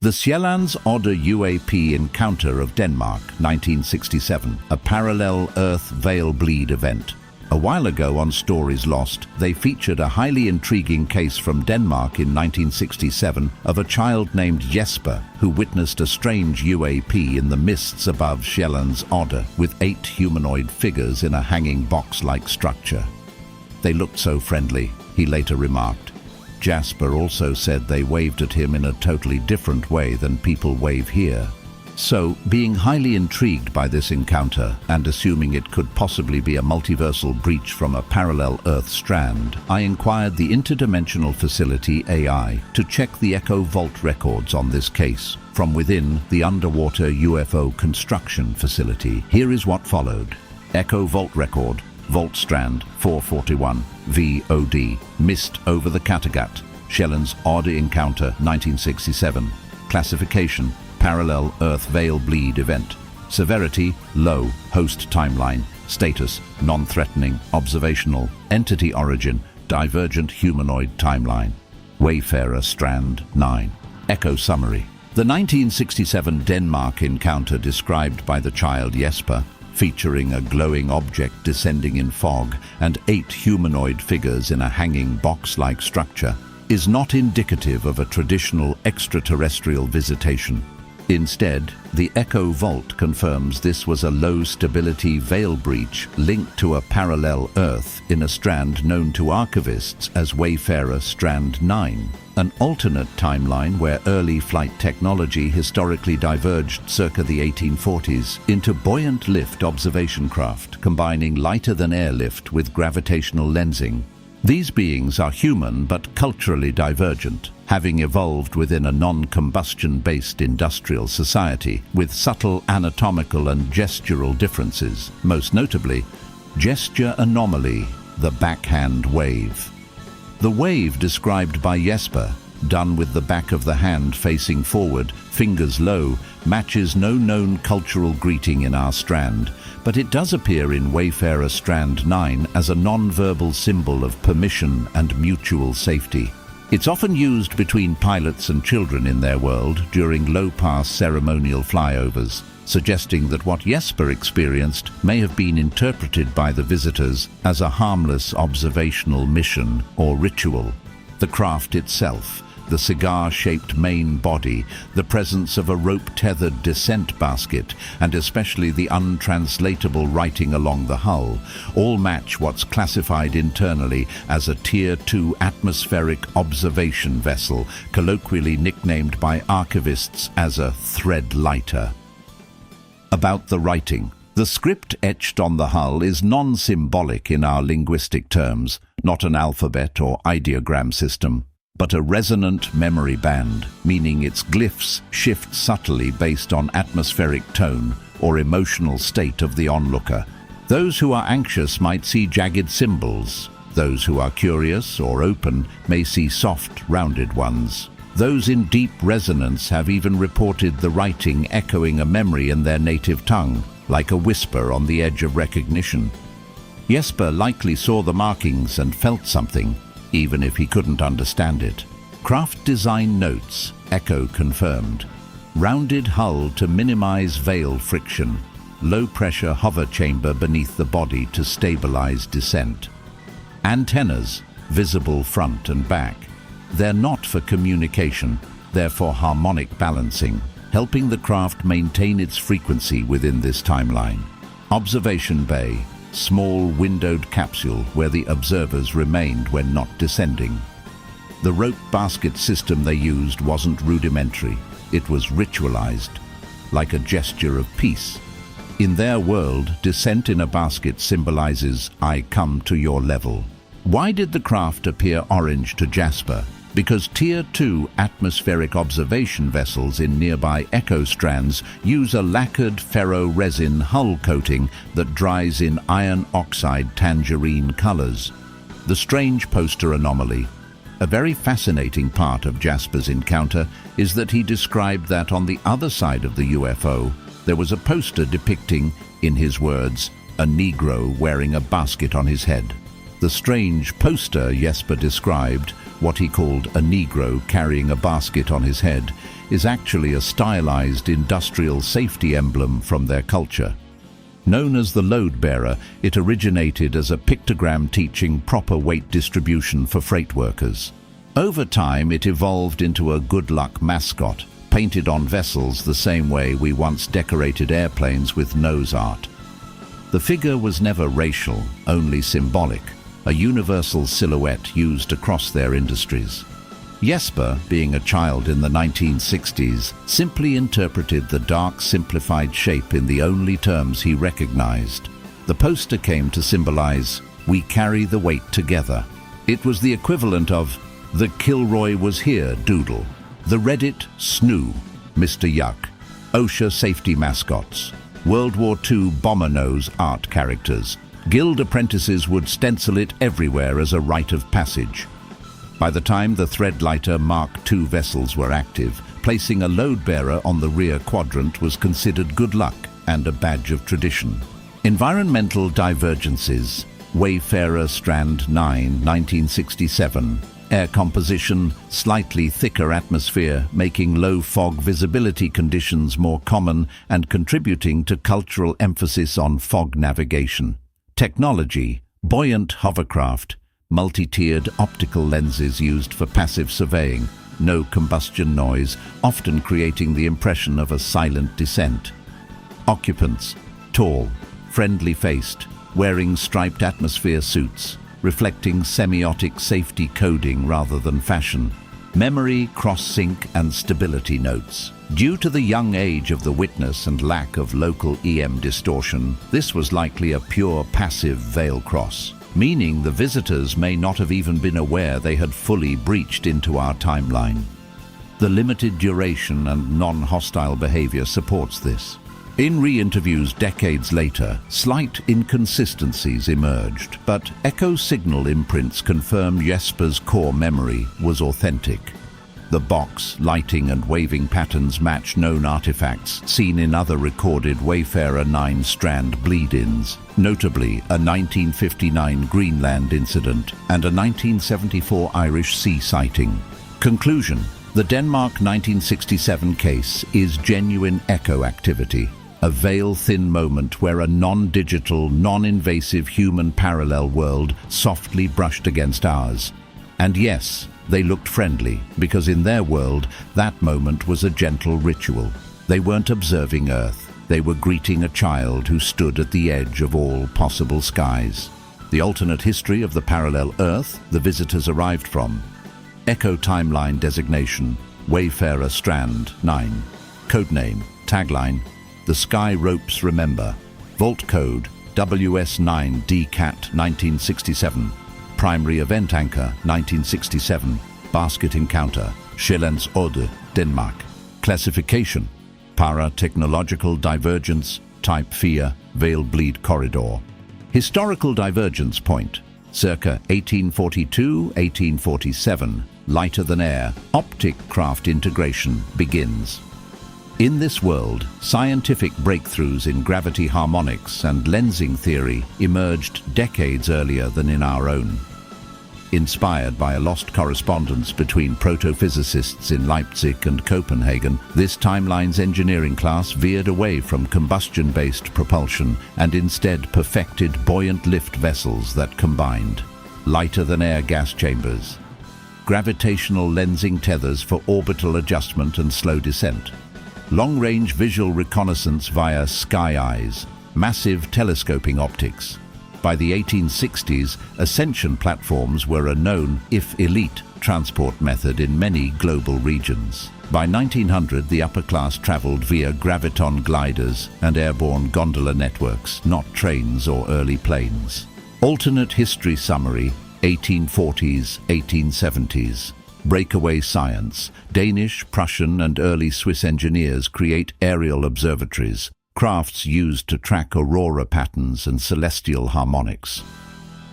The Sjællands Odde UAP encounter of Denmark, 1967, a parallel Earth veil bleed event. A while ago on Stories Lost, they featured a highly intriguing case from Denmark in 1967 of a child named Jesper who witnessed a strange UAP in the mists above Sjællands Odde with 8 humanoid figures in a hanging box-like structure. They looked so friendly, he later remarked. Jesper also said they waved at him in a totally different way than people wave here. So, being highly intrigued by this encounter and assuming it could possibly be a multiversal breach from a parallel Earth strand, I inquired the Interdimensional Facility AI to check the Echo Vault records on this case. From within the underwater UFO construction facility, here is what followed. Echo Vault record, Vault Strand 441, VOD, mist over the Kattegat, Sjællands Odde encounter 1967. Classification, parallel Earth veil bleed event. Severity, low, host timeline. Status, non-threatening, observational. Entity origin, divergent humanoid timeline. Wayfarer Strand 9. Echo summary. The 1967 Denmark encounter described by the child Jesper, featuring a glowing object descending in fog and 8 humanoid figures in a hanging box-like structure, is not indicative of a traditional extraterrestrial visitation. Instead, the Echo Vault confirms this was a low-stability veil breach linked to a parallel Earth in a strand known to archivists as Wayfarer Strand 9, an alternate timeline where early flight technology historically diverged circa the 1840s into buoyant lift observation craft, combining lighter-than-air lift with gravitational lensing. These beings are human but culturally divergent, having evolved within a non-combustion-based industrial society with subtle anatomical and gestural differences, most notably, gesture anomaly, the Backhand Wave. The wave described by Jesper, done with the back of the hand facing forward, fingers low, matches no known cultural greeting in our strand, but it does appear in Wayfarer Strand 9 as a non-verbal symbol of permission and mutual safety. It's often used between pilots and children in their world during low-pass ceremonial flyovers, suggesting that what Jesper experienced may have been interpreted by the visitors as a harmless observational mission or ritual. The craft itself, the cigar-shaped main body, the presence of a rope-tethered descent basket, and especially the untranslatable writing along the hull, all match what's classified internally as a Tier 2 atmospheric observation vessel, colloquially nicknamed by archivists as a Threadlighter. About the writing. The script etched on the hull is non-symbolic in our linguistic terms, not an alphabet or ideogram system, but a resonant memory band, meaning its glyphs shift subtly based on atmospheric tone or emotional state of the onlooker. Those who are anxious might see jagged symbols. Those who are curious or open may see soft, rounded ones. Those in deep resonance have even reported the writing echoing a memory in their native tongue, like a whisper on the edge of recognition. Jesper likely saw the markings and felt something, even if he couldn't understand it. Craft design notes, Echo confirmed. Rounded hull to minimize veil friction. Low-pressure hover chamber beneath the body to stabilize descent. Antennas, visible front and back. They're not for communication, they're for harmonic balancing, helping the craft maintain its frequency within this timeline. Observation bay, small windowed capsule where the observers remained when not descending. The rope basket system they used wasn't rudimentary, it was ritualized, like a gesture of peace. In their world, descent in a basket symbolizes, I come to your level. Why did the craft appear orange to Jesper? Because Tier 2 atmospheric observation vessels in nearby Echo strands use a lacquered ferro-resin hull coating that dries in iron oxide tangerine colors. The strange poster anomaly. A very fascinating part of Jesper's encounter is that he described that on the other side of the UFO, there was a poster depicting, in his words, a Negro wearing a basket on his head. The strange poster Jesper described, what he called a Negro carrying a basket on his head, is actually a stylized industrial safety emblem from their culture. Known as the load bearer, it originated as a pictogram teaching proper weight distribution for freight workers. Over time, it evolved into a good luck mascot, painted on vessels the same way we once decorated airplanes with nose art. The figure was never racial, only symbolic, a universal silhouette used across their industries. Jesper, being a child in the 1960s, simply interpreted the dark, simplified shape in the only terms he recognized. The poster came to symbolize, "We carry the weight together." It was the equivalent of the Kilroy was here doodle, the Reddit snoo, Mr. Yuck, OSHA safety mascots, World War II bomber nose art characters. Guild apprentices would stencil it everywhere as a rite of passage. By the time the Threadlighter Mark II vessels were active, placing a load bearer on the rear quadrant was considered good luck and a badge of tradition. Environmental divergences. Wayfarer Strand 9, 1967. Air composition, slightly thicker atmosphere, making low fog visibility conditions more common and contributing to cultural emphasis on fog navigation. Technology. Buoyant hovercraft. Multi-tiered optical lenses used for passive surveying, no combustion noise, often creating the impression of a silent descent. Occupants, tall, friendly-faced, wearing striped atmosphere suits, reflecting semiotic safety coding rather than fashion. Memory, cross-sync and stability notes. Due to the young age of the witness and lack of local EM distortion, this was likely a pure passive veil cross, meaning the visitors may not have even been aware they had fully breached into our timeline. The limited duration and non-hostile behavior supports this. In re-interviews decades later, slight inconsistencies emerged, but echo signal imprints confirm Jesper's core memory was authentic. The box, lighting and waving patterns match known artifacts seen in other recorded Wayfarer 9 Strand bleed-ins, notably a 1959 Greenland incident and a 1974 Irish Sea sighting. Conclusion: the Denmark 1967 case is genuine echo activity, a veil-thin moment where a non-digital, non-invasive human parallel world softly brushed against ours. And yes, they looked friendly, because in their world, that moment was a gentle ritual. They weren't observing Earth. They were greeting a child who stood at the edge of all possible skies. The alternate history of the parallel Earth the visitors arrived from. Echo timeline designation, Wayfarer Strand 9. Codename, tagline, The Sky Ropes Remember. Vault code, WS9DCAT 1967. Primary event anchor, 1967. Basket encounter, Sjællands Odde, Denmark. Classification, para-technological divergence, type 4, veil bleed corridor. Historical divergence point, circa 1842-1847, lighter than air, optic craft integration begins. In this world, scientific breakthroughs in gravity harmonics and lensing theory emerged decades earlier than in our own. Inspired by a lost correspondence between proto-physicists in Leipzig and Copenhagen, this timeline's engineering class veered away from combustion-based propulsion and instead perfected buoyant lift vessels that combined lighter-than-air gas chambers, gravitational lensing tethers for orbital adjustment and slow descent, long-range visual reconnaissance via sky eyes, massive telescoping optics. By the 1860s, ascension platforms were a known, if elite, transport method in many global regions. By 1900, the upper class traveled via graviton gliders and airborne gondola networks, not trains or early planes. Alternate history summary, 1840s, 1870s. Breakaway science. Danish, Prussian and early Swiss engineers create aerial observatories, crafts used to track aurora patterns and celestial harmonics.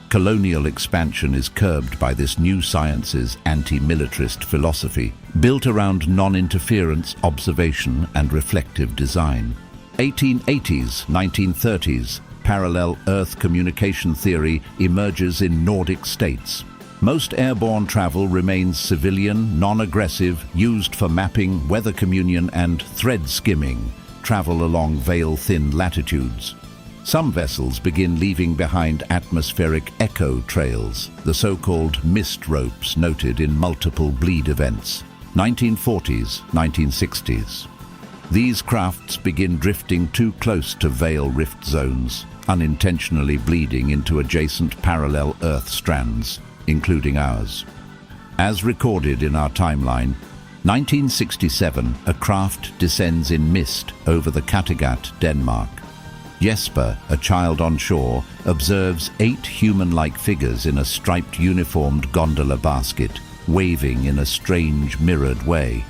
Colonial expansion is curbed by this new science's anti-militarist philosophy, built around non-interference, observation and reflective design. 1880s, 1930s, parallel Earth communication theory emerges in Nordic states. Most airborne travel remains civilian, non-aggressive, used for mapping, weather communion and thread skimming, travel along veil-thin latitudes. Some vessels begin leaving behind atmospheric echo trails, the so-called mist ropes noted in multiple bleed events, 1940s, 1960s. These crafts begin drifting too close to veil rift zones, unintentionally bleeding into adjacent parallel Earth strands, including ours. As recorded in our timeline, 1967, a craft descends in mist over the Kattegat, Denmark. Jesper, a child on shore, observes 8 human-like figures in a striped uniformed gondola basket, waving in a strange mirrored way.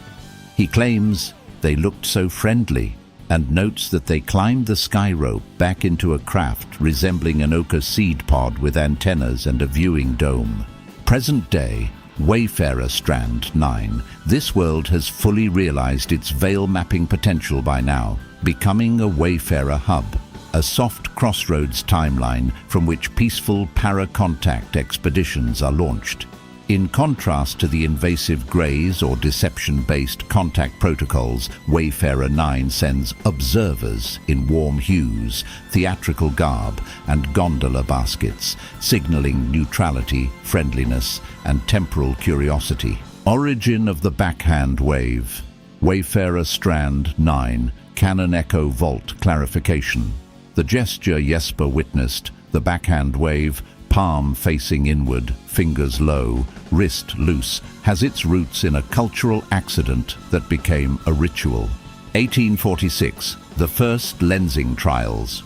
He claims they looked so friendly and notes that they climbed the sky rope back into a craft resembling an ochre seed pod with antennas and a viewing dome. Present day, Wayfarer Strand 9, this world has fully realized its veil mapping potential by now, becoming a Wayfarer hub, a soft crossroads timeline from which peaceful para-contact expeditions are launched. In contrast to the invasive grays or deception-based contact protocols, Wayfarer 9 sends observers in warm hues, theatrical garb and gondola baskets, signaling neutrality, friendliness and temporal curiosity. Origin of the Backhand Wave. Wayfarer Strand 9, Canon Echo Vault clarification. The gesture Jesper witnessed, the backhand wave, palm facing inward, fingers low, wrist loose, has its roots in a cultural accident that became a ritual. 1846, the first lensing trials.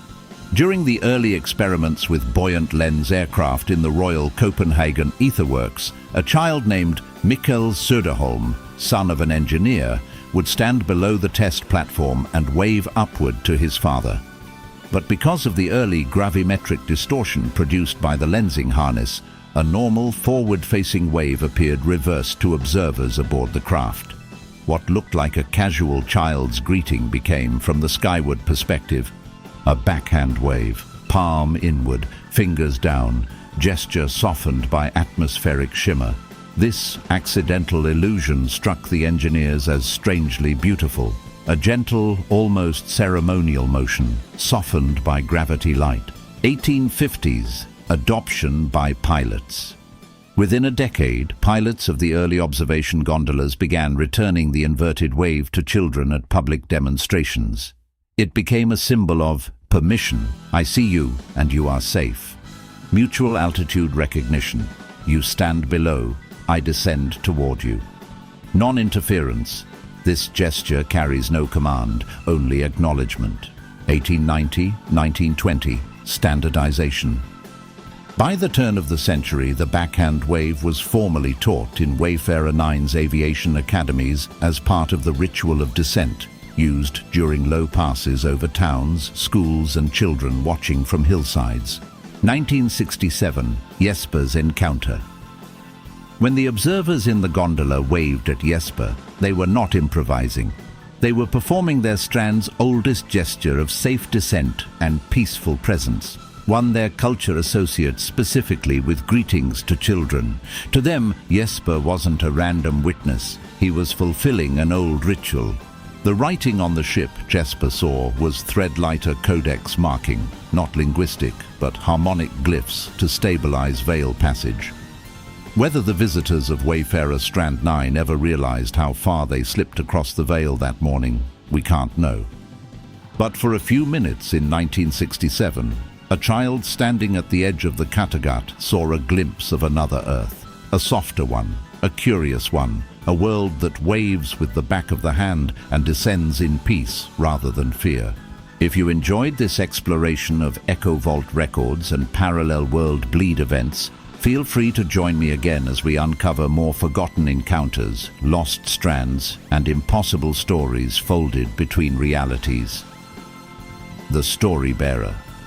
During the early experiments with buoyant lens aircraft in the Royal Copenhagen Etherworks, a child named Mikkel Söderholm, son of an engineer, would stand below the test platform and wave upward to his father. But because of the early gravimetric distortion produced by the lensing harness, a normal forward-facing wave appeared reversed to observers aboard the craft. What looked like a casual child's greeting became, from the skyward perspective, a backhand wave, palm inward, fingers down, gesture softened by atmospheric shimmer. This accidental illusion struck the engineers as strangely beautiful. A gentle, almost ceremonial motion, softened by gravity light. 1850s, adoption by pilots. Within a decade, pilots of the early observation gondolas began returning the inverted wave to children at public demonstrations. It became a symbol of permission. I see you and you are safe. Mutual altitude recognition. You stand below, I descend toward you. Non-interference. This gesture carries no command, only acknowledgement. 1890, 1920, standardization. By the turn of the century, the backhand wave was formally taught in Wayfarer 9's aviation academies as part of the ritual of descent, used during low passes over towns, schools and children watching from hillsides. 1967, Jesper's encounter. When the observers in the gondola waved at Jesper, they were not improvising. They were performing their strand's oldest gesture of safe descent and peaceful presence, one their culture associates specifically with greetings to children. To them, Jesper wasn't a random witness. He was fulfilling an old ritual. The writing on the ship Jesper saw was Threadlighter codex marking, not linguistic, but harmonic glyphs to stabilize veil passage. Whether the visitors of Wayfarer Strand 9 ever realized how far they slipped across the veil that morning, we can't know. But for a few minutes in 1967, a child standing at the edge of the Kattegat saw a glimpse of another Earth, a softer one, a curious one, a world that waves with the back of the hand and descends in peace rather than fear. If you enjoyed this exploration of Echo Vault records and parallel world bleed events, feel free to join me again as we uncover more forgotten encounters, lost strands, and impossible stories folded between realities. The Story Bearer.